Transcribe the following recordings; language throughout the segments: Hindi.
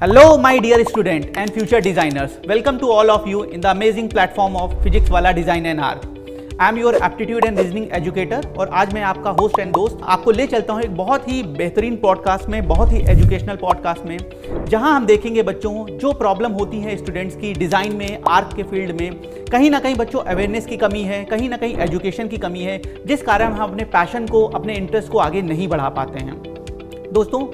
Hello my dear student and future designers. Welcome to all of you in the amazing platform of Physics वाला Design and Art. I am your aptitude and reasoning educator और आज मैं आपका होस्ट एंड दोस्त आपको ले चलता हूँ एक बहुत ही बेहतरीन पॉडकास्ट में, बहुत ही एजुकेशनल पॉडकास्ट में, जहाँ हम देखेंगे बच्चों जो प्रॉब्लम होती है स्टूडेंट्स की डिज़ाइन में, आर्ट के फील्ड में, कहीं ना कहीं बच्चों अवेयरनेस की कमी है, कहीं ना कहीं एजुकेशन की कमी है, जिस कारण हम अपने पैशन को, अपने इंटरेस्ट को आगे नहीं बढ़ा पाते हैं। दोस्तों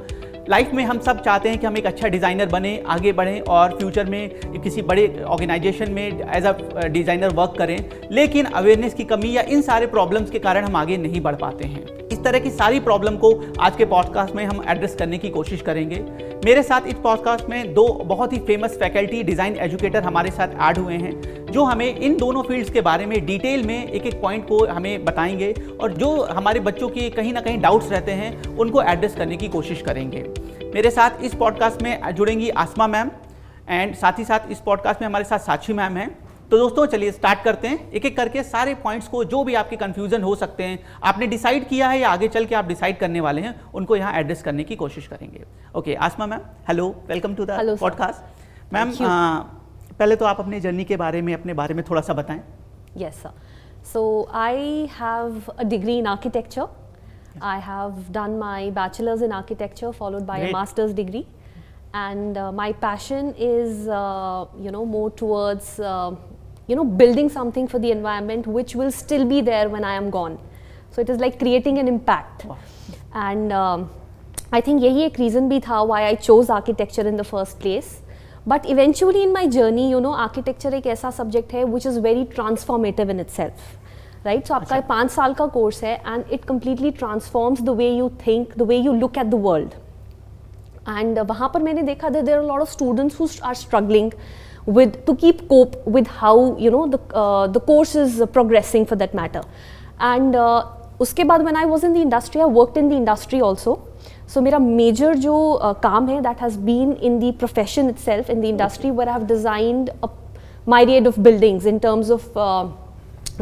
लाइफ में हम सब चाहते हैं कि हम एक अच्छा डिज़ाइनर बने, आगे बढ़ें और फ्यूचर में किसी बड़े ऑर्गेनाइजेशन में एज अ डिज़ाइनर वर्क करें, लेकिन अवेयरनेस की कमी या इन सारे प्रॉब्लम्स के कारण हम आगे नहीं बढ़ पाते हैं। इस तरह की सारी प्रॉब्लम को आज के पॉडकास्ट में हम एड्रेस करने की कोशिश करेंगे। मेरे साथ इस पॉडकास्ट में दो बहुत ही फेमस फैकल्टी डिज़ाइन एजुकेटर हमारे साथ ऐड हुए हैं, जो हमें इन दोनों फील्ड्स के बारे में डिटेल में एक एक पॉइंट को हमें बताएंगे और जो हमारे बच्चों के कहीं ना कहीं डाउट्स रहते हैं उनको एड्रेस करने की कोशिश करेंगे। मेरे साथ इस पॉडकास्ट में जुड़ेंगी आसमा मैम एंड साथ ही साथ इस पॉडकास्ट में हमारे साथ साक्षी मैम हैं। तो दोस्तों चलिए स्टार्ट करते हैं, एक एक करके सारे पॉइंट्स को जो भी आपके कंफ्यूजन हो सकते हैं, आपने डिसाइड किया है या आगे चल के आप डिसाइड करने वाले हैं, उनको यहाँ एड्रेस करने की कोशिश करेंगे। Okay Asma ma'am, hello, welcome to the podcast. Ma'am पहले तो आप अपनी जर्नी के बारे में, अपने बारे में थोड़ा सा बताएं। Yes, sir. So I have a degree in architecture. I have done my bachelor's in architecture followed by Great. a master's degree, and my passion is more towards building something for the environment which will still be there when I am gone. So it is like creating an impact. Wow. And I think यही एक reason भी था why I chose architecture in the first place. But eventually in my journey, architecture एक ऐसा subject है which is very transformative in itself, right? So आपका 5 साल का course है and it completely transforms the way you think, the way you look at the world. And वहाँ पर मैंने देखा that there are a lot of students who are struggling to keep cope with how the course is progressing for that matter. And उसके बाद when I was in the industry, I worked in the industry also. So मेरा major जो काम है that has been in the profession itself, in the industry, where I have designed a myriad of buildings in terms of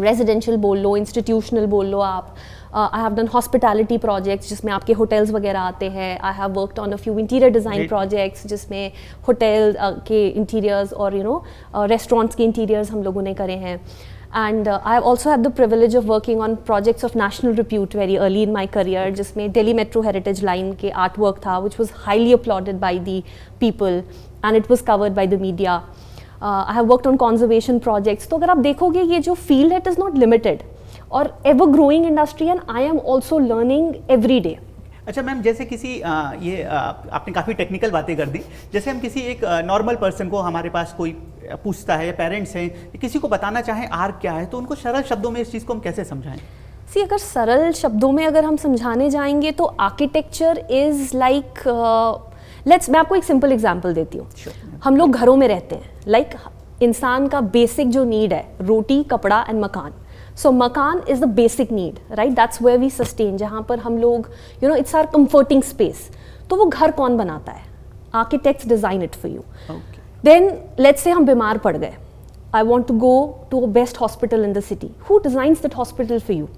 residential बोल लो, institutional बोल लो आप. I have done hospitality projects जिसमें आपके hotels वगैरह आते हैं. I have worked on a few interior design projects जिसमें hotel के interiors और restaurants के interiors हम लोगों ने करे हैं. And I have also had the privilege of working on projects of national repute very early in my career, जिसमें Delhi Metro Heritage Line के artwork था, which was highly applauded by the people and it was covered by the media. I have worked on conservation projects. तो अगर आप देखोगे ये जो field है, it is not limited और ever growing industry, and I am also learning every day. अच्छा मैम, जैसे किसी आपने काफ़ी टेक्निकल बातें कर दी, जैसे हम किसी एक नॉर्मल पर्सन को, हमारे पास कोई पूछता है या पेरेंट्स हैं, किसी को बताना चाहें आर्ट क्या है, तो उनको सरल शब्दों में इस चीज़ को हम कैसे समझाएं? अगर सरल शब्दों में अगर हम समझाने जाएंगे तो आर्किटेक्चर इज़ लाइक मैं आपको एक सिंपल एग्जांपल देती हूँ। हम लोग घरों में रहते हैं, इंसान का बेसिक जो नीड है, रोटी, कपड़ा एंड मकान. So makan is the basic need, right? That's where we sustain. जहाँ पर हम लोग, it's our comforting space. तो वो घर कौन बनाता है? Architects design it for you. Okay. Then let's say हम बीमार पड़ गए. I want to go to a best hospital in the city. Who designs that hospital for you?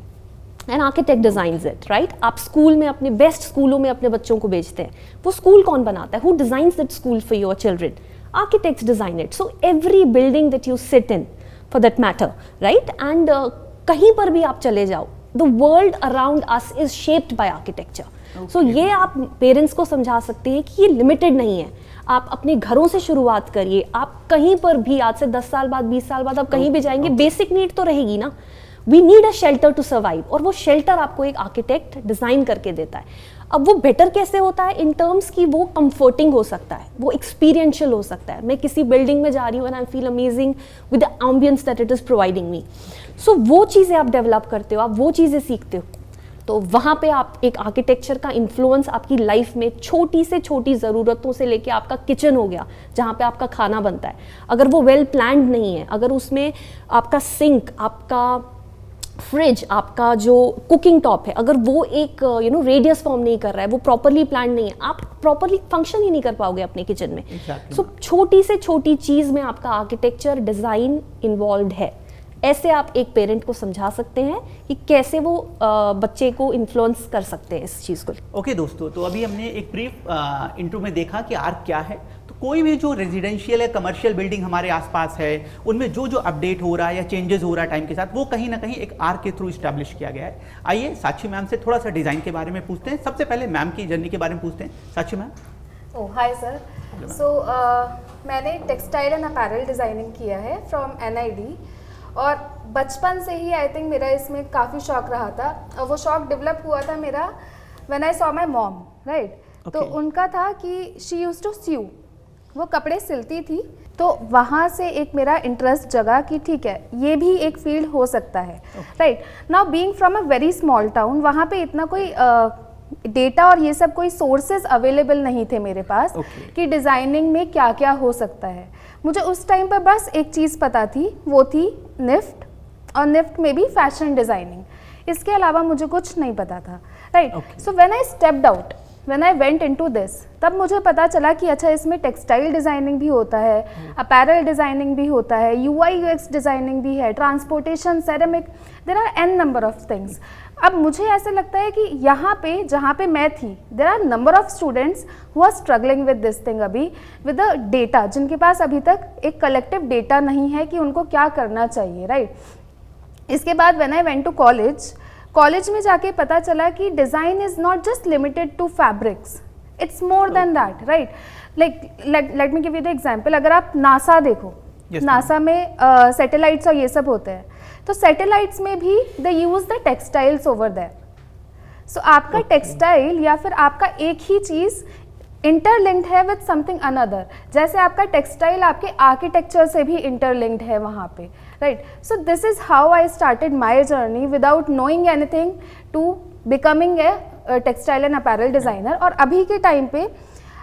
An architect designs it, right? आप स्कूल में अपने बेस्ट स्कूलों में अपने बच्चों को भेजते हैं. वो स्कूल कौन बनाता है? Who designs that school for your children? Architects design it. So every building that you sit in, for that matter, right? And कहीं पर भी आप चले जाओ, the world around us is shaped by architecture. So ये आप पेरेंट्स को समझा सकते हैं कि ये लिमिटेड नहीं है. आप अपने घरों से शुरुआत करिए, आप कहीं पर भी आज से 10 साल बाद, 20 साल बाद आप कहीं भी जाएंगे, बेसिक नीड तो रहेगी ना. We need a shelter to survive, और वो शेल्टर आपको एक आर्किटेक्ट डिज़ाइन करके देता है. अब वो बेटर कैसे होता है? इन टर्म्स की वो कंफर्टिंग हो सकता है, वो एक्सपीरियंशियल हो सकता है. मैं किसी बिल्डिंग में जा रही हूँ and I feel amazing with the ambience that it is providing me. So वो चीज़ें आप डेवलप करते हो, आप वो चीज़ें सीखते हो, तो वहाँ पे आप एक आर्किटेक्चर का इन्फ्लुएंस आपकी लाइफ में छोटी से छोटी ज़रूरतों से लेके आपका किचन हो गया जहाँ पे आपका खाना बनता है, अगर वो वेल प्लान्ड नहीं है, अगर उसमें आपका सिंक, आपका फ्रिज, आपका जो कुकिंग टॉप है, अगर वो एक रेडियस फॉर्म नहीं कर रहा है, वो प्रॉपरली प्लान नहीं है, आप प्रॉपरली फंक्शन ही नहीं कर पाओगे अपने किचन में. सो छोटी से छोटी चीज़ में आपका आर्किटेक्चर डिज़ाइन इन्वॉल्व है. ऐसे आप एक पेरेंट को समझा सकते हैं कि कैसे वो बच्चे को इन्फ्लुएंस कर सकते हैं इस चीज़ को. ओके दोस्तों, तो अभी हमने एक ब्रीफ इंट्रो में देखा कि आर्ट क्या है. तो कोई भी जो रेजिडेंशियल या कमर्शियल बिल्डिंग हमारे आसपास है उनमें जो जो अपडेट हो रहा है या चेंजेस हो रहा है टाइम के साथ, वो कहीं ना कहीं एक आर्क के थ्रू इस्टेब्लिश किया गया है। आइए साक्षी मैम से थोड़ा सा डिज़ाइन के बारे में पूछते हैं। सबसे पहले मैम की जर्नी के बारे में पूछते हैं। साक्षी मैम। ओह हाय सर। सो मैंने टेक्सटाइल एंड अपैरल डिज़ाइनिंग किया है फ्रॉम NID, और बचपन से ही आई थिंक मेरा इसमें काफ़ी शौक रहा था, और वो शौक डेवलप हुआ था मेरा when I saw my mom, right. तो उनका था कि शी यूज्ड टू स्यू, वो कपड़े सिलती थी, तो वहाँ से एक मेरा इंटरेस्ट जगा कि ठीक है ये भी एक फील्ड हो सकता है, right. Now being from a very small town, वहाँ पे इतना कोई डेटा और ये सब कोई सोर्सेज अवेलेबल नहीं थे मेरे पास कि डिज़ाइनिंग में क्या क्या हो सकता है। मुझे उस टाइम पर बस एक चीज़ पता थी, वो थी निफ्ट, और निफ्ट में भी फैशन डिज़ाइनिंग, इसके अलावा मुझे कुछ नहीं पता था, right. So when I stepped out, when I went into this, तब मुझे पता चला कि अच्छा इसमें टेक्सटाइल डिज़ाइनिंग भी होता है, अपैरल डिज़ाइनिंग भी होता है, UI UX डिज़ाइनिंग भी है, transportation, ceramic, there are n number of things. अब मुझे ऐसे लगता है कि यहाँ पे जहाँ पे मैं थी, there are number of students who are struggling with this thing अभी, विद द डेटा, जिनके पास अभी तक एक कलेक्टिव डेटा नहीं है कि उनको क्या करना चाहिए, राइट। इसके बाद when I went to college में जाके पता चला कि design is not just limited to fabrics, it's more than that, right. Like let me give you the example, अगर आप नासा देखो, नासा में सैटेलाइट्स और ये सब होते हैं, तो सैटेलाइट्स में भी they use the textiles over there. So आपका टेक्सटाइल या फिर आपका एक ही चीज़ इंटरलिंक्ड है विद समथिंग अनदर, जैसे आपका टेक्सटाइल आपके आर्किटेक्चर से भी इंटरलिंक्ड है वहाँ पे, right. So this is how I started my journey without knowing anything to becoming a textile and apparel designer. और अभी के टाइम पे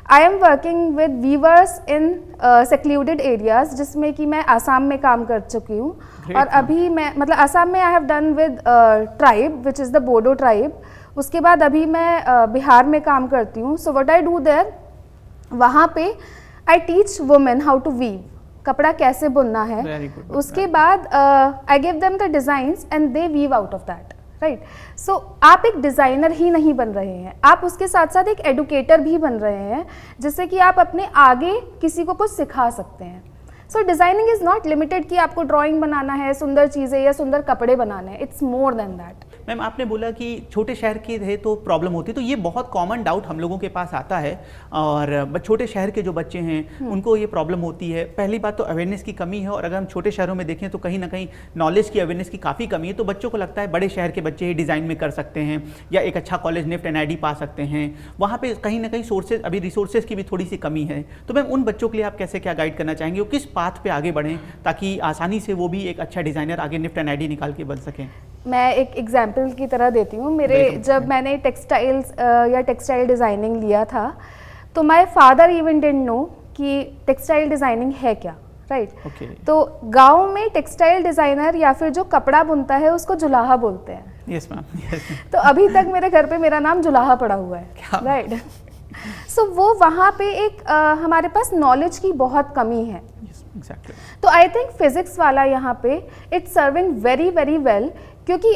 I am working with weavers in secluded areas, जिसमें कि मैं आसाम में काम कर चुकी हूँ, और अभी मैं मतलब आसाम में I have done with tribe which is the Bodo tribe. उसके बाद अभी मैं बिहार में काम करती हूँ। So what I do there, वहाँ पे I teach women how to weave, कपड़ा कैसे बुनना है। उसके बाद I give them the designs and they weave out of that, right. So आप एक डिज़ाइनर ही नहीं बन रहे हैं, आप उसके साथ साथ एक एडुकेटर भी बन रहे हैं, जिससे कि आप अपने आगे किसी को कुछ सिखा सकते हैं। सो डिज़ाइनिंग इज़ नॉट लिमिटेड कि आपको ड्राइंग बनाना है, सुंदर चीज़ें या सुंदर कपड़े बनाने हैं, it's more than that. Ma'am आपने बोला कि छोटे शहर के थे तो प्रॉब्लम होती है, तो ये बहुत कॉमन डाउट हम लोगों के पास आता है, और छोटे शहर के जो बच्चे हैं उनको ये प्रॉब्लम होती है। पहली बात तो अवेयरनेस की कमी है, और अगर हम छोटे शहरों में देखें तो कहीं ना कहीं नॉलेज की, अवेयरनेस की काफ़ी कमी है। तो बच्चों को लगता है बड़े शहर के बच्चे ही डिज़ाइन में कर सकते हैं, या एक अच्छा कॉलेज निफ्ट NID पा सकते हैं, वहाँ पर कहीं ना कहीं सोर्सेज, अभी रिसोर्सेज की भी थोड़ी सी कमी है। तो मैम उन बच्चों के लिए आप कैसे क्या गाइड करना चाहेंगे, वो किस पाथ पे आगे बढ़ें ताकि आसानी से वो भी एक अच्छा डिज़ाइनर आगे निफ्ट NID निकाल के बन सकें? मैं एक एग्जाम्पल की तरह देती हूँ। मेरे जब मैंने टेक्सटाइल्स या टेक्सटाइल डिज़ाइनिंग लिया था, तो my father even didn't know कि टेक्सटाइल डिज़ाइनिंग है क्या, राइट। तो गांव में टेक्सटाइल डिज़ाइनर या फिर जो कपड़ा बुनता है उसको जुलाहा बोलते हैं। Yes ma'am. तो अभी तक मेरे घर पे मेरा नाम जुलाहा पड़ा हुआ है, राइट। सो वो वहाँ पे एक हमारे पास नॉलेज की बहुत कमी है। Exactly. तो आई थिंक फिजिक्स वाला यहाँ पे it's serving very very well, क्योंकि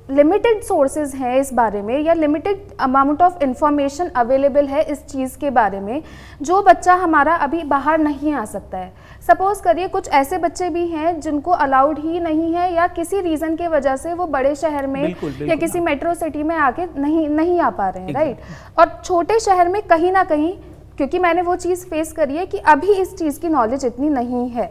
लिमिटेड सोर्सेज हैं इस बारे में, या limited amount of information available है इस चीज़ के बारे में, जो बच्चा हमारा अभी बाहर नहीं आ सकता है। सपोज करिए कुछ ऐसे बच्चे भी हैं जिनको अलाउड ही नहीं है, या किसी रीज़न के वजह से वो बड़े शहर में या किसी मेट्रो सिटी में आके नहीं आ पा रहे हैं, राइट। और छोटे शहर में कहीं ना कहीं, क्योंकि मैंने वो चीज़ फेस करी है कि अभी इस चीज़ की नॉलेज इतनी नहीं है,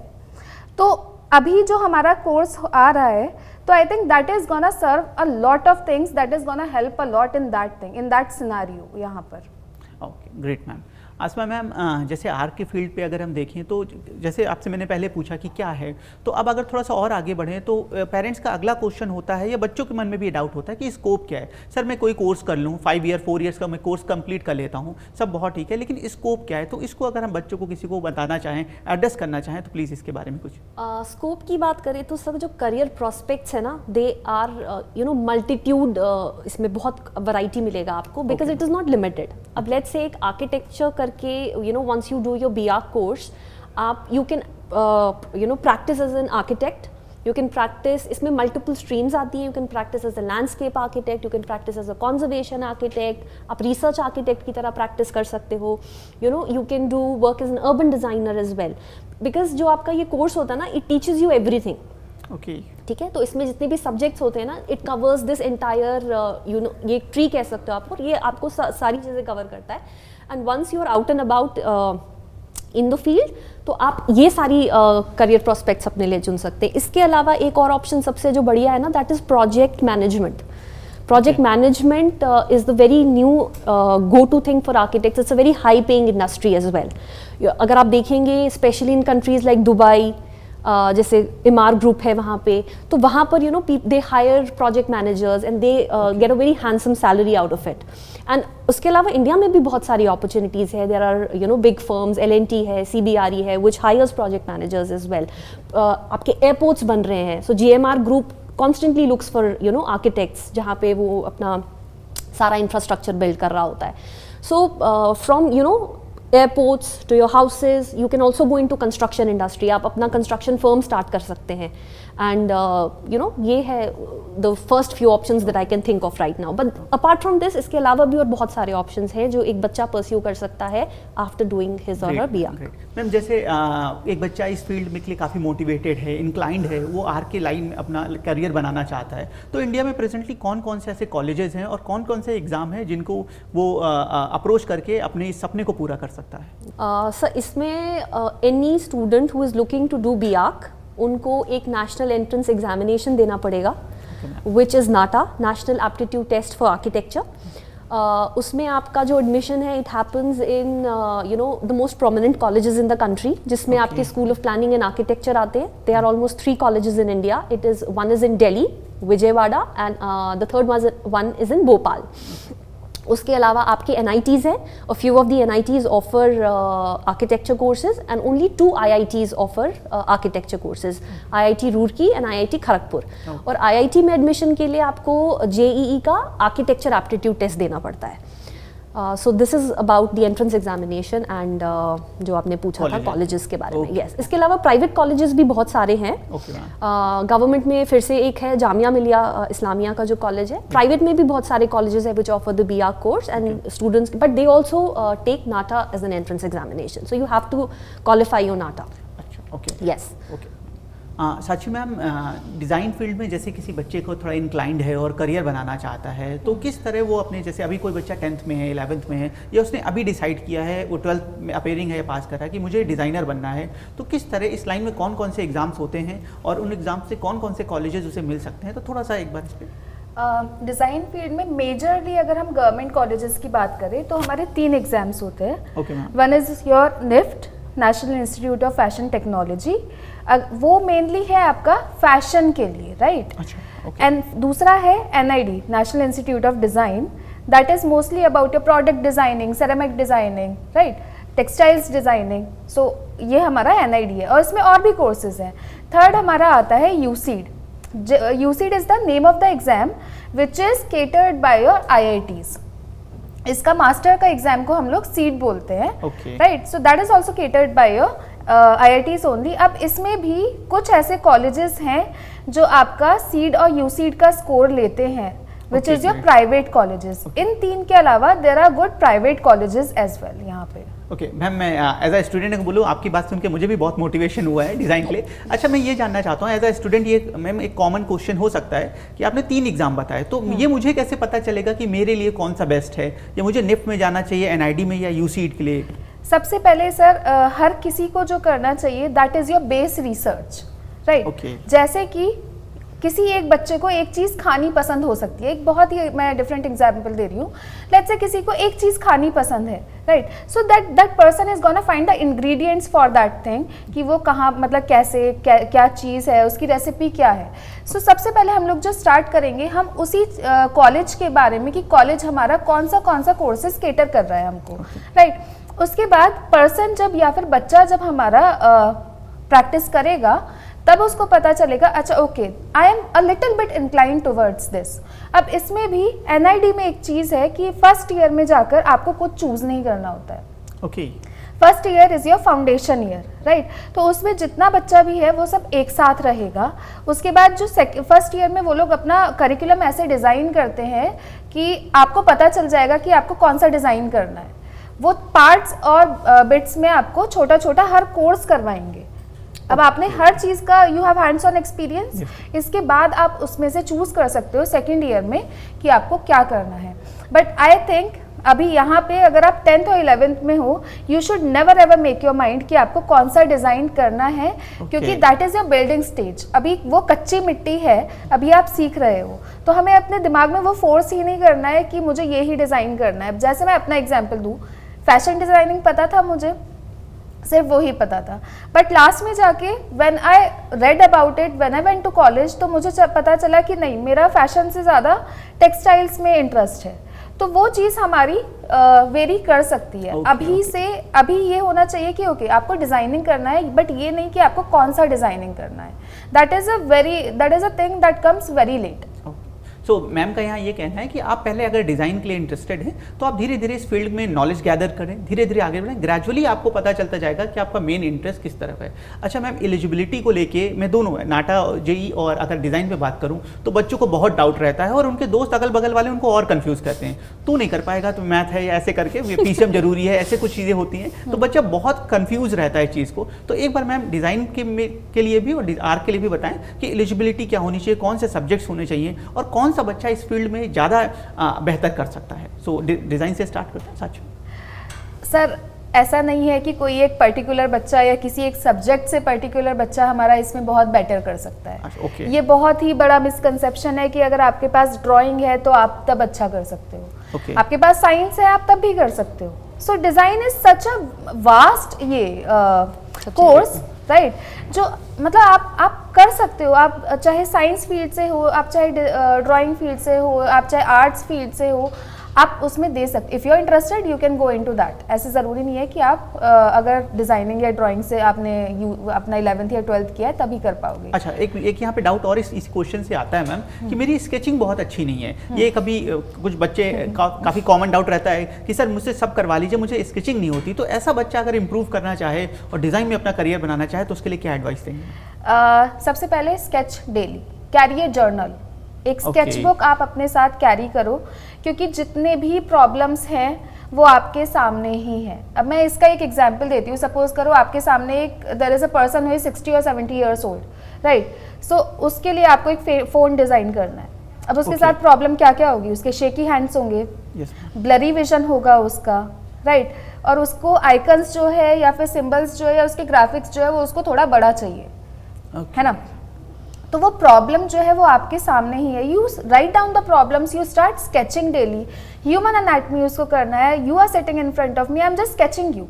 तो अभी जो हमारा कोर्स आ रहा है, तो I think that is gonna serve a lot of things, that is gonna help a lot in that thing, in that scenario यहाँ पर। Okay, great ma'am. Asma ma'am, जैसे आर्ट के फील्ड पे अगर हम देखें तो जैसे आपसे मैंने पहले पूछा कि क्या है, तो अब अगर थोड़ा सा और आगे बढ़ें तो पेरेंट्स का अगला क्वेश्चन होता है, या बच्चों के मन में भी ये डाउट होता है कि स्कोप क्या है। सर मैं कोई कोर्स कर लूँ, 5 ईयर 4 ईयर्स का मैं कोर्स कंप्लीट कर लेता हूँ, सब बहुत ठीक है, लेकिन स्कोप क्या है? तो इसको अगर हम बच्चों को किसी को बताना चाहें, एड्रेस करना चाहें, तो प्लीज़ इसके बारे में कुछ। स्कोप की बात करें तो सर जो करियर प्रोस्पेक्ट्स है ना, दे आर मल्टीट्यूड, इसमें बहुत वैरायटी मिलेगा आपको, because it is not limited. अब लेट्स से एक आर्किटेक्चर करके once you do your BR course, you can practice as an architect, you can practise, इसमें मल्टीपल स्ट्रीम्स आती हैं, you can practise as a landscape architect, you can practise as a conservation architect, आप रिसर्च आर्किटेक्ट की तरह प्रैक्टिस कर सकते हो, you know you can do work as an urban designer as well, because जो आपका ये कोर्स होता है ना, it teaches you everything. Okay, ठीक है, तो इसमें जितने भी सब्जेक्ट्स होते हैं ना, it covers this entire, you know, ये एक ट्री कह सकते हो आप, और ये आपको सारी चीज़ें कवर करता है। And once you are out and about in the field, तो आप ये सारी करियर प्रोस्पेक्ट्स अपने लिए चुन सकते हैं। इसके अलावा एक और ऑप्शन सबसे जो बढ़िया है ना, that is project management. Project management is the very new go-to thing for architects. It's a very high-paying industry as well. अगर आप देखेंगे, especially in countries like Dubai, जैसे इमार ग्रुप है वहाँ पे, तो वहाँ पर you know they hire project managers and they get a very handsome salary out of it. And उसके अलावा इंडिया में भी बहुत सारी opportunities है. There are you know big firms, L&T है, CBRE है, which hires project managers as well. आपके airports बन रहे हैं, so GMR Group constantly looks for you know architects जहाँ पे वो अपना सारा इंफ्रास्ट्रक्चर बिल्ड कर रहा होता है. So from you know airports to your houses, you can also go into construction industry. आप अपना construction firm start कर सकते हैं. And you know ये है the first few options that I can think of right now. But apart from this, इसके अलावा भी और बहुत सारे options हैं जो एक बच्चा pursue कर सकता है after doing his or her BA. Ma'am जैसे एक बच्चा इस फील्ड में के लिए काफ़ी मोटिवेटेड है, इंक्लाइंड है, वो आर के लाइन में अपना करियर बनाना चाहता है, तो इंडिया में प्रेजेंटली कौन कौन से ऐसे कॉलेजेस हैं और कौन कौन से एग्ज़ाम हैं जिनको वो अप्रोच करके अपने इस सपने को पूरा कर सकता है? सर इसमें any student who is looking to do BArch, उनको एक नेशनल एंट्रेंस एग्जामिनेशन देना पड़ेगा, which is NATA, national aptitude test for architecture. उसमें आपका जो एडमिशन है, it happens in you know the most prominent colleges in the country, जिसमें आपके school of planning and architecture आते हैं. They are almost 3 colleges in India. It is one is in Delhi, Vijayawada, and the third one is इन भोपाल. उसके अलावा आपके NITs हैं, और few of the NITs offer architecture courses and only 2 IITs offer architecture courses, IIT Roorkee and IIT Kharagpur. और IIT में एडमिशन के लिए आपको JEE का आर्किटेक्चर एप्टीट्यूड टेस्ट देना पड़ता है. सो this is about the entrance examination and जो आपने पूछा था कॉलेजेस के बारे में. यस, इसके अलावा प्राइवेट कॉलेजेस भी बहुत सारे हैं. गवर्नमेंट में फिर से एक है जामिया मिलिया इस्लामिया का जो कॉलेज है. प्राइवेट में भी बहुत सारे कॉलेजेस है which offer the BArch course and students, but they also take NATA as an entrance examination, so you have to qualify your NATA. Okay, yes. Okay. Sakshi ma'am, design field में जैसे किसी बच्चे को थोड़ा इंक्लाइंड है और करियर बनाना चाहता है, तो किस तरह वो अपने, जैसे अभी कोई बच्चा 10th में है, 11th में है, या उसने अभी डिसाइड किया है, वो 12th में अपेयरिंग है या पास कर रहा है कि मुझे डिज़ाइनर बनना है, तो किस तरह इस लाइन में कौन कौन से एग्ज़ाम्स होते हैं और उन एग्ज़ाम से कौन कौन से कॉलेजेस उसे मिल सकते हैं? तो थोड़ा सा एक बार इस पर. डिज़ाइन फील्ड में मेजरली अगर हम गवर्नमेंट कॉलेजेस की बात करें तो हमारे 3 एग्जाम्स होते हैं. Okay ma'am. One is your NIFT, national institute of fashion technology. वो मेनली है आपका फैशन के लिए, राइट. एंड दूसरा है NID, national institute of design, that is mostly about your product designing, ceramic designing, right, textiles designing. So ये हमारा NID है और इसमें और भी कोर्सेज हैं. थर्ड हमारा आता है UCED. UCED is the name of the exam which is catered by your IITs. इसका मास्टर का एग्जाम को हम लोग सीड बोलते हैं, right. So that is also catered by your IITs only. अब इसमें भी कुछ ऐसे कॉलेजेस हैं जो आपका सीड और UCED का स्कोर लेते हैं, which is your private colleges. इन 3 के अलावा there are good private colleges as well यहाँ पे. ओके मैम, मैं एज अ स्टूडेंट बोलूँ, आपकी बात सुन के मुझे भी बहुत मोटिवेशन हुआ है डिज़ाइन के लिए. अच्छा, मैं ये जानना चाहता हूँ एज अ स्टूडेंट, ये मैम एक कॉमन क्वेश्चन हो सकता है कि आपने 3 एग्जाम बताए, तो ये मुझे कैसे पता चलेगा कि मेरे लिए कौन सा बेस्ट है, या मुझे NIFT में जाना चाहिए, NID में, या UCED के लिए? सबसे पहले सर हर किसी को जो करना चाहिए that is your base research, right. जैसे कि किसी एक बच्चे को एक चीज़ खानी पसंद हो सकती है. एक बहुत ही मैं डिफरेंट एग्जांपल दे रही हूँ. लेट्स से किसी को एक चीज़ खानी पसंद है, right. So that person is gonna find the ingredients for that thing, कि वो कहाँ, मतलब कैसे, क्या चीज़ है, उसकी रेसिपी क्या है. सो सबसे पहले हम लोग जो स्टार्ट करेंगे, हम उसी कॉलेज के बारे में कि कॉलेज हमारा कौन सा कोर्सेज केटर कर रहा है हमको, राइट. उसके बाद पर्सन जब, या फिर बच्चा जब हमारा प्रैक्टिस करेगा, तब उसको पता चलेगा, अच्छा okay, I am a little bit inclined towards this. अब इसमें भी NID में एक चीज़ है कि फर्स्ट ईयर में जाकर आपको कुछ चूज़ नहीं करना होता है. Okay. First year is your foundation year, right. तो उसमें जितना बच्चा भी है वो सब एक साथ रहेगा। उसके बाद जो फर्स्ट ईयर में वो लोग अपना करिकुलम ऐसे डिज़ाइन करते हैं कि आपको पता चल जाएगा कि आपको कौन सा डिज़ाइन करना है। वो पार्ट्स और बिट्स में आपको छोटा छोटा हर कोर्स करवाएंगे। अब आपने हर चीज़ का you have hands on experience. इसके बाद आप उसमें से चूज़ कर सकते हो सेकेंड ईयर में कि आपको क्या करना है। बट आई थिंक अभी यहाँ पे अगर आप 10th और 11th में हो, you should never ever make your mind कि आपको कौन सा डिज़ाइन करना है, क्योंकि that is your building stage. अभी वो कच्ची मिट्टी है, अभी आप सीख रहे हो, तो हमें अपने दिमाग में वो फोर्स ही नहीं करना है कि मुझे ये ही डिज़ाइन करना है। जैसे मैं अपना एग्जाम्पल दूँ, फैशन डिज़ाइनिंग पता था मुझे, सिर्फ वो ही पता था, बट लास्ट में जाके when I read about it, when I went to college, तो मुझे पता चला कि नहीं, मेरा फैशन से ज़्यादा टेक्सटाइल्स में इंटरेस्ट है। तो वो चीज़ हमारी वेरी कर सकती है। अभी ये होना चाहिए कि ओके आपको डिज़ाइनिंग करना है, बट ये नहीं कि आपको कौन सा डिज़ाइनिंग करना है। That is a thing that comes very late. So ma'am का यहाँ ये कहना है कि आप पहले अगर डिज़ाइन के लिए इंटरेस्टेड हैं तो आप धीरे धीरे इस फील्ड में नॉलेज गैदर करें, धीरे धीरे आगे बढ़ें, ग्रेजुअली आपको पता चलता जाएगा कि आपका मेन इंटरेस्ट किस तरफ है। अच्छा मैम, एलिजिबिलिटी को लेके मैं दोनों है, नाटा जेई और अगर डिज़ाइन पे बात करूँ तो बच्चों को बहुत डाउट रहता है और उनके दोस्त अगल बगल वाले उनको और कन्फ्यूज़ करते हैं, तू नहीं कर पाएगा, तो मैथ है या ऐसे करके पीसीएम जरूरी है, ऐसे कुछ चीज़ें होती हैं, तो बच्चा बहुत कन्फ्यूज़ रहता है इस चीज़ को। तो एक बार मैम डिज़ाइन के लिए भी और आर्ट के लिए भी बताएं कि एलिजिबिलिटी क्या होनी चाहिए, कौन से सब्जेक्ट्स होने चाहिए और कौन सा बच्चा इस फील्ड में ज़्यादा बेहतर कर सकता है। सो डिज़ाइन से स्टार्ट करते हैं। सच सर, ऐसा नहीं है कि कोई एक पर्टिकुलर बच्चा या किसी एक सब्जेक्ट से पर्टिकुलर बच्चा हमारा इसमें बहुत बेटर कर सकता है। okay. ये बहुत ही बड़ा मिसकंसेप्शन है कि अगर आपके पास ड्राइंग है तो आप तब अच्छा कर सकते हो, okay. आपके पास साइंस है आप तब भी कर सकते हो। सो design is such a vast course, right, जो मतलब आप कर सकते हो। आप चाहे साइंस फील्ड से हो, आप चाहे ड्राइंग फील्ड से हो, आप चाहे आर्ट्स फील्ड से हो, आप उसमें दे सकते। If you are interested you can go into that. ऐसे ज़रूरी नहीं है कि आप अगर डिज़ाइनिंग या ड्राइंग से आपने अपना 11th या 12th किया है तभी कर पाओगे। अच्छा, एक यहाँ पे डाउट और इस क्वेश्चन से आता है मैम कि मेरी स्केचिंग बहुत अच्छी नहीं है। ये कभी कुछ बच्चे काफ़ी कॉमन डाउट रहता है कि सर मुझसे सब करवा लीजिए, मुझे स्केचिंग नहीं होती। तो ऐसा बच्चा अगर इम्प्रूव करना चाहे और डिज़ाइन में अपना करियर बनाना चाहे तो उसके लिए क्या एडवाइस देंगे? सबसे पहले स्केच डेली, कैरी ए जर्नल, एक स्केचबुक आप अपने साथ कैरी करो, क्योंकि जितने भी प्रॉब्लम्स हैं वो आपके सामने ही हैं। अब मैं इसका एक एग्जांपल देती हूँ। सपोज करो आपके सामने एक there is a person who is 60 और 70 इयर्स ओल्ड, राइट। सो उसके लिए आपको एक फ़ोन डिज़ाइन करना है। अब उसके साथ प्रॉब्लम क्या क्या होगी? उसके शेकी हैंड्स होंगे, ब्लरी विजन होगा उसका, राइट, और उसको आइकन्स जो है या फिर सिम्बल्स जो है या उसके ग्राफिक्स जो है वो उसको थोड़ा बड़ा चाहिए, है ना। तो वो प्रॉब्लम जो है वो आपके सामने ही है। You write down the problems, you start sketching daily. Human anatomy उसको करना है, you are sitting in front of me, I am just sketching you.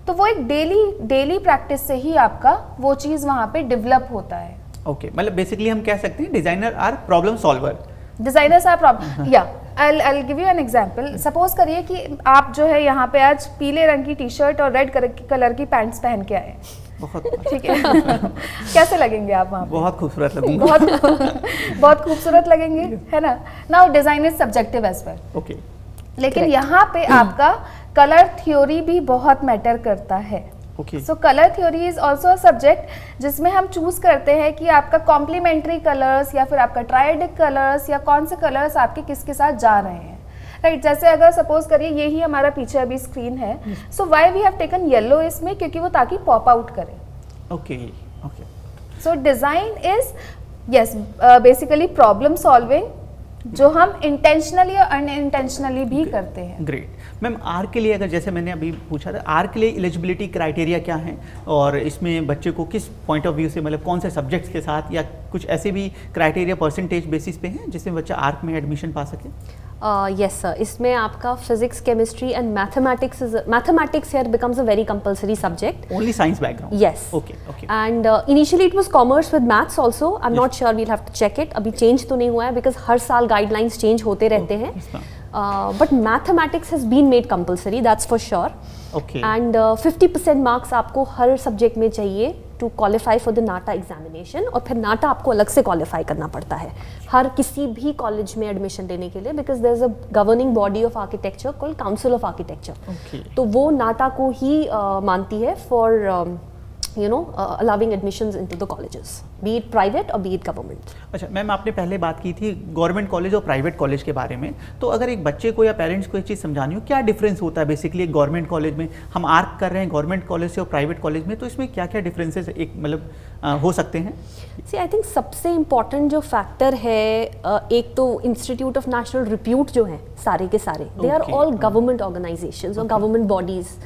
तो वो एक डेली प्रैक्टिस से ही आपका वो चीज़ वहाँ पे डेवलप होता है। ओके, मतलब बेसिकली हम कह सकते हैं designer are problem solver. Designers are problem, या I'll give you an example। Suppose करिए कि आप जो है यहाँ पे आज पीले रंग की टी शर्ट और रेड कलर की पैंट्स पहन के आए, बहुत ठीक है। कैसे लगेंगे आप वहाँ पे? बहुत खूबसूरत लगूंगा। बहुत खूबसूरत लगेंगे, है ना। Now design is subjective as well, okay, लेकिन यहाँ पे आपका कलर थ्योरी भी बहुत मैटर करता है। So colour theory is also a subject जिसमें हम चूज करते हैं कि आपका कॉम्प्लीमेंट्री कलर्स या फिर आपका ट्राइडिक कलर्स या कौन से कलर्स आपके किसके साथ जा रहे हैं, राइट। जैसे अगर सपोज करिए यही हमारा पीछे अभी स्क्रीन है, so why we have taken yellow इसमें, क्योंकि वो ताकि पॉप आउट करे। Okay okay. So design is yes basically problem solving, जो हम इंटेंशनली और अनइंटेंशनली भी करते हैं। ग्रेट मैम, आर के लिए अगर जैसे मैंने अभी पूछा था, आर के लिए एलिजिबिलिटी क्राइटेरिया क्या है और इसमें बच्चे को किस पॉइंट ऑफ व्यू से, मतलब कौन से सब्जेक्ट्स के साथ या कुछ ऐसे भी क्राइटेरिया परसेंटेज बेसिस पे हैं जिसमें बच्चा आर्क में एडमिशन पा सके? यस सर, इसमें आपका physics, chemistry and mathematics here becomes a very compulsory subject. Only science background? Yes. Okay okay. And initially it was commerce with maths also. I am not sure, we'll have to check it. अभी चेंज तो नहीं हुआ है बिकॉज हर साल गाइडलाइंस चेंज होते रहते हैं। But mathematics has been made compulsory, that's for sure. Okay. And 50% marks आपको हर सब्जेक्ट में चाहिए to qualify for the NATA examination, और फिर नाटा आपको अलग से क्वालिफाई करना पड़ता है हर किसी भी कॉलेज में एडमिशन लेने के लिए, because there is a governing body of architecture called council of architecture. तो वो नाटा को ही मानती है for allowing admissions into the colleges, be it private or be it government. अच्छा मैम, आपने पहले बात की थी गवर्नमेंट कॉलेज और प्राइवेट कॉलेज के बारे में, तो अगर एक बच्चे को या पेरेंट्स को एक चीज़ समझानी हो, क्या डिफरेंस होता है बेसिकली एक गवर्नमेंट कॉलेज में, हम आर्क कर रहे हैं गवर्नमेंट कॉलेज से और प्राइवेट कॉलेज में, तो इसमें क्या क्या डिफरेंसेस एक मतलब हो सकते हैं? See, I think सबसे इम्पॉर्टेंट जो फैक्टर है, एक तो इंस्टीट्यूट ऑफ नेशनल रिप्यूट जो है सारे के सारे, they are all government organisations और गवर्नमेंट बॉडीज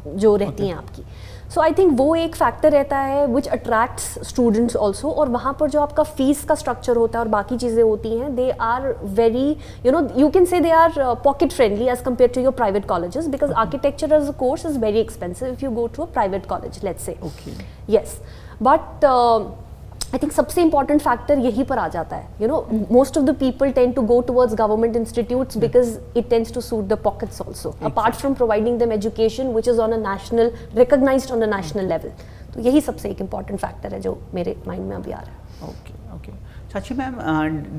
जो रहती हैं आपकी। सो आई थिंक वो एक फैक्टर रहता है विच अट्रैक्ट्स स्टूडेंट्स ऑल्सो, और वहाँ पर जो आपका फीस का स्ट्रक्चर होता है और बाकी चीज़ें होती हैं, they are very you can say they are pocket friendly as compare to your private colleges, because architecture as a course is very expensive if you go to a private college, let's say. Yes, but I think सबसे इंपॉर्टेंट फैक्टर यहीं पर आ जाता है, most of the people tend to go towards government institutes because it tends to suit the pockets also, apart from providing them education which is on a national recognised on a national level. तो यही सबसे एक इंपॉर्टेंट फैक्टर है जो मेरे माइंड में अभी आ रहा है। Okay okay. Sakshi ma'am,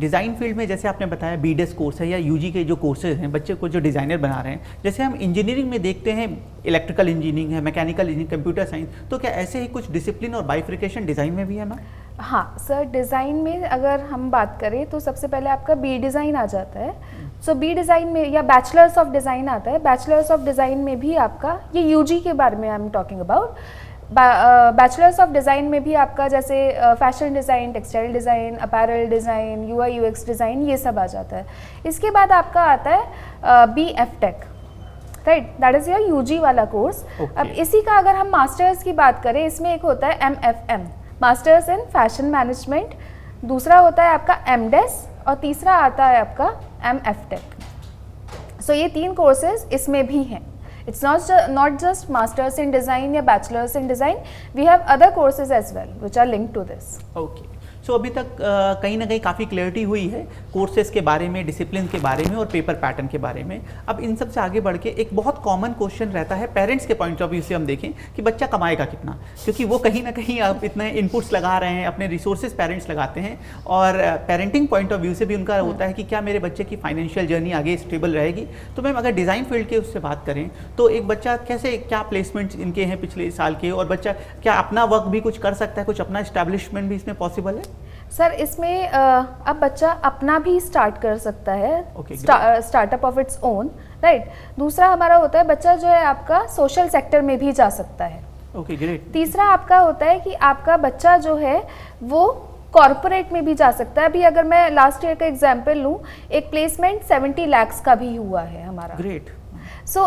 design field में जैसे आपने बताया बीडेस कोर्स है या यूजी के जो कोर्सेज हैं बच्चे को जो डिज़ाइनर बना रहे हैं, जैसे हम इंजीनियरिंग में देखते हैं इलेक्ट्रिकल इंजीनियरिंग है, मैकेनिकल इंजीनियरिंग, कंप्यूटर साइंस, तो क्या ऐसे ही कुछ डिसिप्लिन और बाइफ्रिकेशन डिज़ाइन में भी है मैम? हाँ सर, डिज़ाइन में अगर हम बात करें तो सबसे पहले आपका बी डिज़ाइन आ जाता है। सो बी डिज़ाइन में या बैचलर्स ऑफ डिज़ाइन आता है। बैचलर्स ऑफ डिज़ाइन में भी आपका, ये यूजी के बारे में I am talking about, bachelors of design में भी आपका जैसे fashion design, textile design, apparel design, UI UX design, ये सब आ जाता है। इसके बाद आपका आता है BF tech, right, that is your UG वाला कोर्स। अब इसी का अगर हम मास्टर्स की बात करें, इसमें एक होता है MFM, masters in fashion management, दूसरा होता है आपका MDes और तीसरा आता है आपका MF टेक। सो ये 3 कोर्सेज इसमें भी हैं। It's not just masters in design या bachelors in design. We have other courses as well which are linked to this. Okay. सो अभी तक कहीं ना कहीं काफ़ी क्लैरिटी हुई है कोर्सेज के बारे में, डिसिप्लिन के बारे में और पेपर पैटर्न के बारे में। अब इन सब से आगे बढ़ के एक बहुत कॉमन क्वेश्चन रहता है पेरेंट्स के पॉइंट ऑफ व्यू से हम देखें कि बच्चा कमाएगा कितना, क्योंकि वो कहीं ना कहीं आप इतने इनपुट्स लगा रहे हैं, अपने रिसोर्सेज पेरेंट्स लगाते हैं, और पेरेंटिंग पॉइंट ऑफ व्यू से भी उनका होता है कि क्या मेरे बच्चे की फाइनेंशियल जर्नी आगे स्टेबल रहेगी। तो मैम अगर डिज़ाइन फील्ड के उससे बात करें तो एक बच्चा कैसे, क्या प्लेसमेंट्स इनके हैं पिछले साल के, और बच्चा क्या अपना वर्क भी कुछ कर सकता है, कुछ अपना इस्टेब्लिशमेंट भी इसमें पॉसिबल है? सर इसमें अब बच्चा अपना भी स्टार्ट कर सकता है, startup of its own, right. दूसरा हमारा होता है बच्चा जो है आपका सोशल सेक्टर में भी जा सकता है। Okay great. तीसरा आपका होता है कि आपका बच्चा जो है वो कॉर्पोरेट में भी जा सकता है। अभी अगर मैं लास्ट ईयर का एग्जांपल लूँ, एक प्लेसमेंट 70 लाख का भी हुआ है हमारा। ग्रेट। सो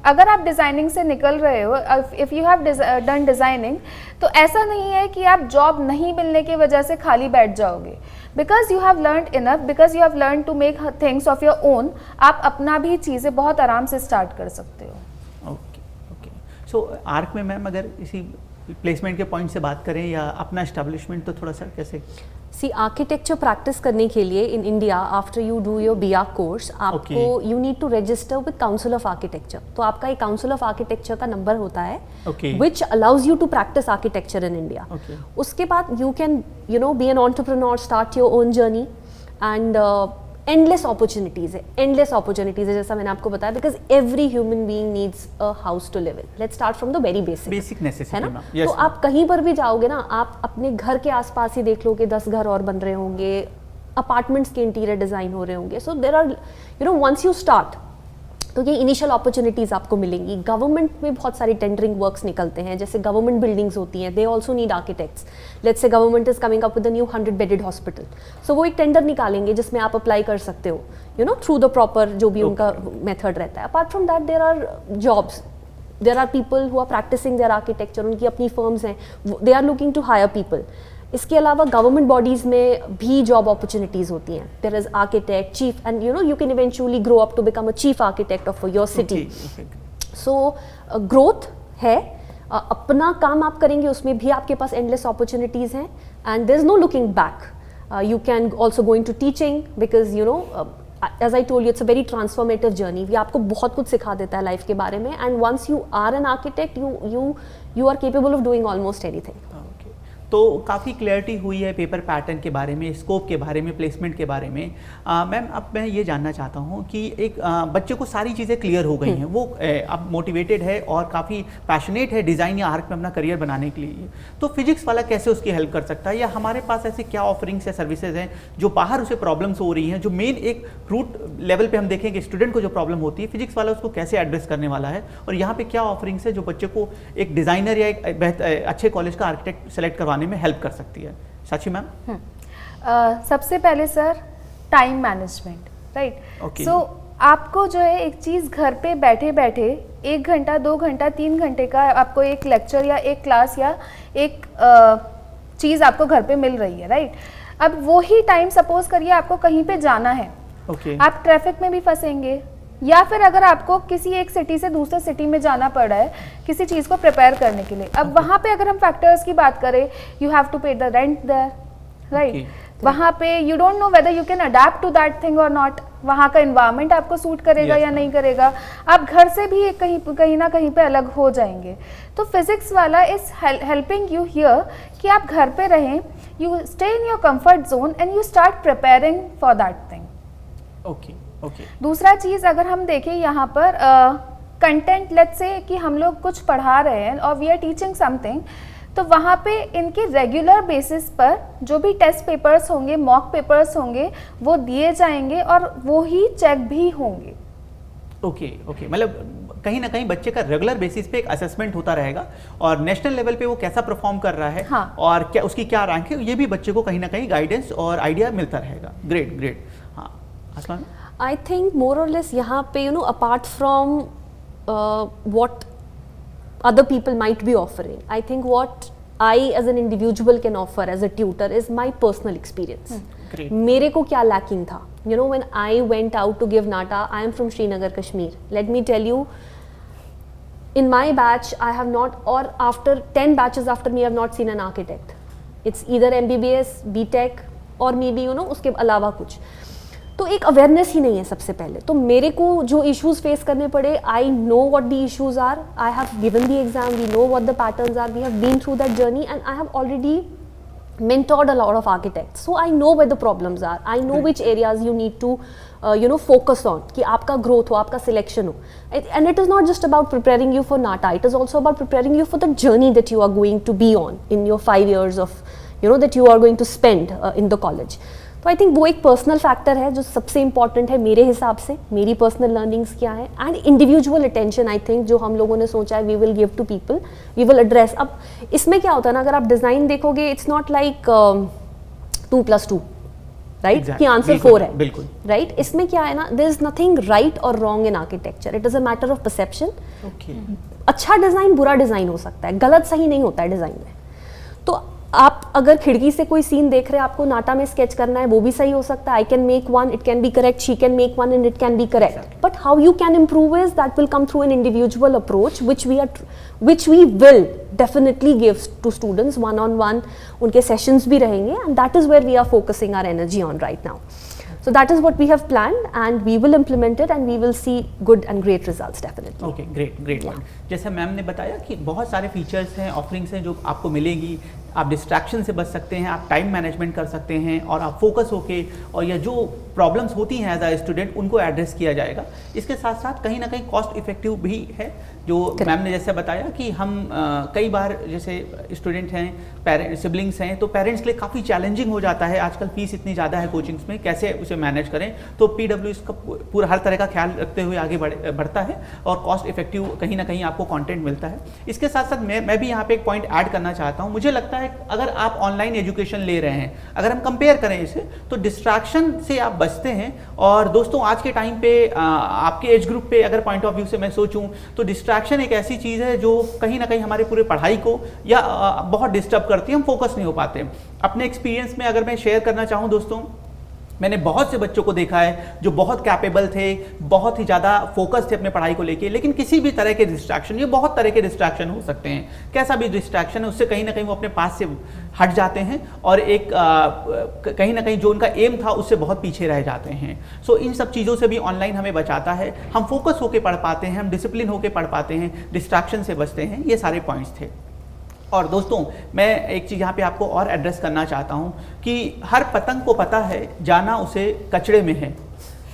अगर आप डिज़ाइनिंग से निकल रहे हो, if you have done designing, तो ऐसा नहीं है कि आप जॉब नहीं मिलने की वजह से खाली बैठ जाओगे। Because you have learned enough, because you have learn to make things of your own, आप अपना भी चीज़ें बहुत आराम से स्टार्ट कर सकते हो। Okay okay. सो आर्क में मैम अगर इसी प्लेसमेंट के पॉइंट से बात करें या अपना एस्टेब्लिशमेंट, तो थोड़ा सा कैसे? सी आर्किटेक्चर प्रैक्टिस करने के लिए in India after you do your BA course, आपको you need to register with council of architecture. तो आपका एक काउंसिल ऑफ आर्किटेक्चर का नंबर होता है which allows you to practice architecture in India. उसके बाद you can be an entrepreneur, start your own journey, and endless opportunities है जैसा मैंने आपको बताया, because every human being needs a house to live in. Let's start from the very basic necessity, है ना। yes, तो आप कहीं पर भी जाओगे ना, आप अपने घर के आसपास ही देख लो कि 10 घर और बन रहे होंगे, अपार्टमेंट्स के इंटीरियर डिज़ाइन हो रहे होंगे। So there are once you start, तो ये इनिशियल अपॉर्चुनिटीज़ आपको मिलेंगी। गवर्नमेंट में बहुत सारी टेंडरिंग वर्क्स निकलते हैं, जैसे गवर्नमेंट बिल्डिंग्स होती हैं, they also need architects. Let's say government is coming up with a new 100-bedded hospital, so वो एक टेंडर निकालेंगे जिसमें आप अप्लाई कर सकते हो, थ्रू द प्रॉपर जो भी उनका मेथड रहता है। Apart from that there are jobs, there are people who are practising their architecture, उनकी अपनी फर्म्स हैं, they are looking to hire people. इसके अलावा गवर्नमेंट बॉडीज़ में भी जॉब अपॉर्चुनिटीज़ होती हैं। There is architect, chief, and you can eventually grow up to become a chief architect of your city. So growth है, अपना काम आप करेंगे उसमें भी आपके पास एंडलेस अपॉर्चुनिटीज़ हैं, and there is no looking back. You can also go into teaching because as I told you it's a very transformative journey. ये आपको बहुत कुछ सिखा देता है लाइफ के बारे में, and once you are an architect you are capable of doing almost anything. तो काफ़ी क्लैरिटी हुई है पेपर पैटर्न के बारे में, स्कोप के बारे में, प्लेसमेंट के बारे में। मैम अब मैं ये जानना चाहता हूँ कि एक बच्चे को सारी चीज़ें क्लियर हो गई हैं, वो अब मोटिवेटेड है और काफ़ी पैशनेट है डिज़ाइन या आर्ट में अपना करियर बनाने के लिए, तो फिजिक्स वाला कैसे उसकी हेल्प कर सकता है, या हमारे पास ऐसे क्या ऑफरिंग्स या सर्विसेज हैं जो बाहर उसे प्रॉब्लम्स हो रही हैं, जो मेन एक रूट लेवल पर हम देखें कि स्टूडेंट को जो प्रॉब्लम होती है, फिजिक्स वाला उसको कैसे एड्रेस करने वाला है, और यहाँ पर क्या ऑफरिंग्स है जो बच्चे को एक डिज़ाइनर या एक अच्छे कॉलेज का आर्किटेक्ट सेलेक्ट करवाने में हेल्प कर सकती है। साक्षी मैम? सबसे पहले सर टाइम मैनेजमेंट, राइट। सो आपको जो है एक चीज़ घर पे बैठे बैठे 1 घंटा 2 घंटा 3 घंटे का आपको एक लेक्चर या एक क्लास या एक चीज़ आपको घर पे मिल रही है, राइट। अब वो ही टाइम सपोज करिए आपको कहीं पे जाना है, आप ट्रैफिक में भी फंसेंगे, या फिर अगर आपको किसी एक सिटी से दूसरे सिटी में जाना पड़ रहा है किसी चीज़ को प्रिपेयर करने के लिए, अब वहाँ पे अगर हम फैक्टर्स की बात करें, you have to pay the rent there, right. वहाँ पे you don't know whether you can adapt to that thing और नॉट, वहाँ का इन्वायरमेंट आपको सूट करेगा या नहीं करेगा, आप घर से भी कहीं ना कहीं पे अलग हो जाएंगे। तो फिजिक्स वाला इज हेल्पिंग यू हियर कि आप घर पे रहें, you stay in your comfort zone and you start preparing for that thing. दूसरा चीज़ अगर हम देखें यहाँ पर कंटेंट, लेट्स से कि हम लोग कुछ पढ़ा रहे हैं और वी आर टीचिंग समथिंग, तो वहाँ पे इनके रेगुलर बेसिस पर जो भी टेस्ट पेपर्स होंगे, मॉक पेपर्स होंगे, वो दिए जाएंगे और वो ही चेक भी होंगे। ओके, मतलब कहीं ना कहीं बच्चे का रेगुलर बेसिस पे एक असेसमेंट होता रहेगा और नेशनल लेवल पे वो कैसा परफॉर्म कर रहा है, हाँ। और क्या उसकी क्या रैंक है, ये भी बच्चे को कहीं ना कहीं गाइडेंस और आइडिया मिलता रहेगा। ग्रेट। हाँ आसमान? I think more or less यहाँ पे apart from what other people might be offering, I think what I as an individual can offer as a tutor is my personal experience. Great. मेरे को क्या lacking था, when I went out to give NATA, I am from Srinagar, Kashmir. Let me tell you, in my batch I have not, or after 10 batches after me I have not seen an architect. It's either MBBS, BTech or maybe उसके अलावा कुछ। तो एक अवेयरनेस ही नहीं है सबसे पहले। तो मेरे को जो इश्यूज फेस करने पड़े, I know what the issues are, I have given the exam, we know what the patterns are, we have been through that journey and I have already mentored a lot of architects, so I know where the problems are, I know which areas you need to focus on कि आपका growth हो, आपका selection हो, and it is not just about preparing you for NATA, it is also about preparing you for the journey that you are going to be on in your 5 years of that you are going to spend in the college. तो आई थिंक वो एक पर्सनल फैक्टर है जो सबसे इंपॉर्टेंट है मेरे हिसाब से, मेरी पर्सनल लर्निंग्स क्या है, and individual attention I think जो हम लोगों ने सोचा है we will give to people, we will address. अब इसमें क्या होता है ना, अगर आप डिज़ाइन देखोगे इट्स नॉट लाइक 2+2 राइट कि आंसर 4 है, बिल्कुल राइट। इसमें क्या है ना, देयर इज नथिंग राइट और wrong in architecture, it is a matter of perception. अच्छा डिज़ाइन बुरा डिज़ाइन हो सकता है, गलत सही नहीं होता है डिज़ाइन में। तो आप अगर खिड़की से कोई सीन देख रहे हैं, आपको नाटा में स्केच करना है, वो भी सही हो सकता है। I can make one, it can be correct, she can make one and it can be correct, but how you can improve is that will come through an individual approach which we will definitely give to students one-on-one, उनके सेशंस भी रहेंगे, and that is where we are focusing our energy on right now. So that is what we have planned and we will implement it and we will see good and great results definitely. Okay, great one. जैसे मैम ने बताया कि बहुत सारे फीचर्स हैं, ऑफरिंग्स हैं जो आपको मिलेगी, आप डिस्ट्रैक्शन से बच सकते हैं, आप टाइम मैनेजमेंट कर सकते हैं और आप फोकस होके, और या जो प्रॉब्लम्स होती हैं एज अ स्टूडेंट उनको एड्रेस किया जाएगा। इसके साथ साथ कहीं ना कहीं कॉस्ट इफेक्टिव भी है, जो मैम ने जैसे बताया कि हम कई बार जैसे स्टूडेंट हैं, पेरेंट्स सिबलिंग्स हैं, तो पेरेंट्स के लिए काफ़ी चैलेंजिंग हो जाता है, आजकल फीस इतनी ज़्यादा है कोचिंग्स में, कैसे उसे मैनेज करें। तो PW इसका पूरा हर तरह का ख्याल रखते हुए आगे बढ़ता है और कॉस्ट इफेक्टिव कहीं ना कहीं आपको कंटेंट मिलता है। इसके साथ साथ मैं भी यहाँ पे एक पॉइंट ऐड करना चाहता हूँ। मुझे लगता है अगर आप ऑनलाइन एजुकेशन ले रहे हैं, अगर हम कंपेयर करें इसे, तो डिस्ट्रैक्शन से आप बचते हैं। और दोस्तों आज के टाइम पे आपके एज ग्रुप पे अगर पॉइंट ऑफ व्यू से मैं सोचूं तो डिस्ट्रैक्शन एक ऐसी चीज़ है जो कहीं ना कहीं हमारे पूरे पढ़ाई को या बहुत डिस्टर्ब करती है, हम फोकस नहीं हो पाते। अपने एक्सपीरियंस में अगर मैं शेयर करना चाहूँ दोस्तों, मैंने बहुत से बच्चों को देखा है जो बहुत कैपेबल थे, बहुत ही ज़्यादा फोकस थे अपने पढ़ाई को लेके, लेकिन किसी भी तरह के डिस्ट्रैक्शन, ये बहुत तरह के डिस्ट्रैक्शन हो सकते हैं, कैसा भी डिस्ट्रैक्शन है उससे कहीं ना कहीं वो अपने पास से हट जाते हैं और एक कहीं ना कहीं जो उनका एम था उससे बहुत पीछे रह जाते हैं। सो इन सब चीज़ों से भी ऑनलाइन हमें बचाता है, हम फोकस होकर पढ़ पाते हैं, हम डिसिप्लिन होकर पढ़ पाते हैं, डिस्ट्रैक्शन से बचते हैं। ये सारे पॉइंट्स थे। और दोस्तों मैं एक चीज़ यहाँ पे आपको और एड्रेस करना चाहता हूँ कि हर पतंग को पता है जाना उसे कचड़े में है,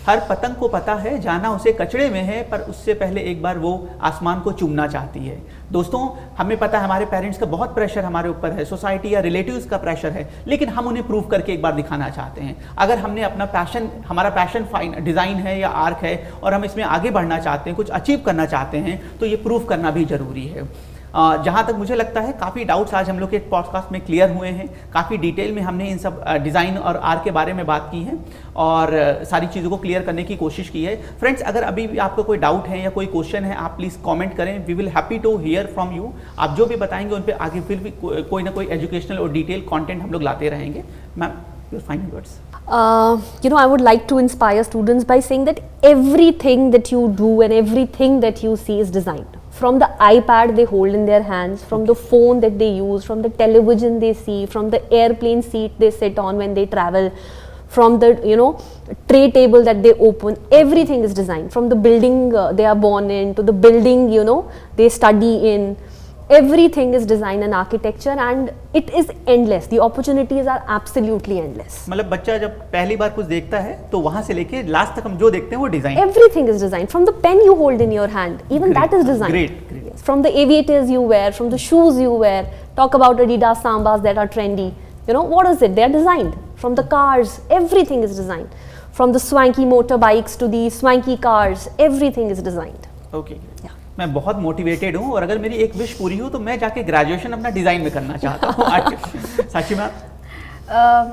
हर पतंग को पता है जाना उसे कचड़े में है, पर उससे पहले एक बार वो आसमान को चूमना चाहती है। दोस्तों हमें पता है हमारे पेरेंट्स का बहुत प्रेशर हमारे ऊपर है, सोसाइटी या रिलेटिव्स का प्रेशर है, लेकिन हम उन्हें प्रूव करके एक बार दिखाना चाहते हैं। अगर हमने अपना पैशन, हमारा पैशन डिज़ाइन है या आर्क है और हम इसमें आगे बढ़ना चाहते हैं, कुछ अचीव करना चाहते हैं, तो ये प्रूव करना भी ज़रूरी है। जहाँ तक मुझे लगता है काफ़ी डाउट्स आज हम लोग के पॉडकास्ट में क्लियर हुए हैं, काफ़ी डिटेल में हमने इन सब डिज़ाइन और आर्ट के बारे में बात की है और सारी चीज़ों को क्लियर करने की कोशिश की है। फ्रेंड्स अगर अभी भी आपको कोई डाउट है या कोई क्वेश्चन है आप प्लीज़ कमेंट करें, we will happy to hear from you. आप जो भी बताएंगे उन पर आगे फिर भी कोई ना कोई एजुकेशनल और डिटेल कॉन्टेंट हम लोग लाते रहेंगे। Ma'am your final words. I would like to inspire students by saying that everything that you do and everything that you see is designed. From the iPad they hold in their hands, from the phone that they use, from the television they see, from the airplane seat they sit on when they travel, from the tray table that they open, everything is designed. From the building they are born in to the building they study in. Everything is design and architecture and it is endless. The opportunities are absolutely endless. मतलब बच्चा जब पहली बार कुछ देखता है तो वहाँ से लेके लास्ट तक हम जो देखते हैं वो design. Everything is designed. From the pen you hold in your hand, even Great. that is designed. Great. Yes. From the aviators you wear, from the shoes you wear. Talk about Adidas Sambas that are trendy. What is it? They are designed. From the cars, everything is designed. From the swanky motorbikes to the swanky cars, everything is designed. Okay. मैं बहुत मोटिवेटेड हूँ और अगर मेरी एक विश पूरी हो तो मैं जाके ग्रेजुएशन अपना डिज़ाइन में करना चाहता हूँ। Sakshi ma'am.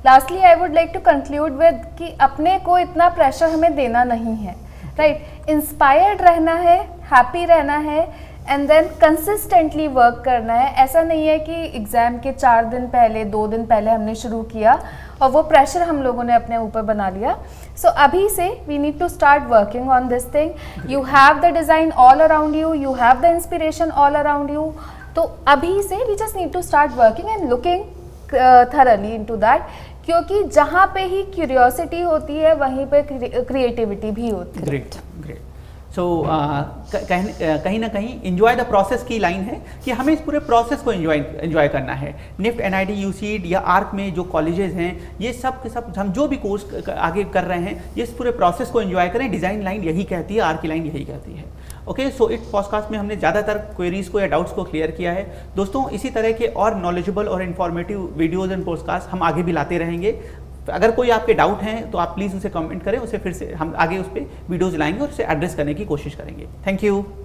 Lastly I would like to conclude with कि अपने को इतना प्रेशर हमें देना नहीं है, राइट। इंस्पायर्ड रहना है, हैप्पी रहना है एंड देन कंसिस्टेंटली वर्क करना है। ऐसा नहीं है कि एग्ज़ाम के 4 दिन पहले 2 दिन पहले हमने शुरू किया और वो प्रेशर हम लोगों ने अपने ऊपर बना लिया। सो अभी से we need to start working on this thing. You have the design all around you, you have the inspiration all around you. तो अभी से we just need to start working and looking thoroughly into that, क्योंकि जहाँ पे ही क्यूरियोसिटी होती है वहीं पे क्रिएटिविटी भी होती है। Great great. सो कहीं ना कहीं इन्जॉय द प्रोसेस की लाइन है कि हमें इस पूरे प्रोसेस को इन्जॉय करना है। निफ्ट, NID, यूसीड या आर्क में जो कॉलेजेस हैं ये सब के सब हम जो भी कोर्स आगे कर रहे हैं ये इस पूरे प्रोसेस को इन्जॉय करें। डिज़ाइन लाइन यही कहती है, आर्क की लाइन यही कहती है। ओके, सो इस पॉडकास्ट में हमने ज़्यादातर क्वेरीज़ को या डाउट्स को क्लियर किया है। दोस्तों इसी तरह के और नॉलेजेबल और इन्फॉर्मेटिव वीडियोज़ एंड पॉडकास्ट हम आगे भी लाते रहेंगे। अगर कोई आपके डाउट हैं तो आप प्लीज़ उसे कमेंट करें, उसे फिर से हम आगे उस पर वीडियोज़ लाएंगे और उसे एड्रेस करने की कोशिश करेंगे। Thank you.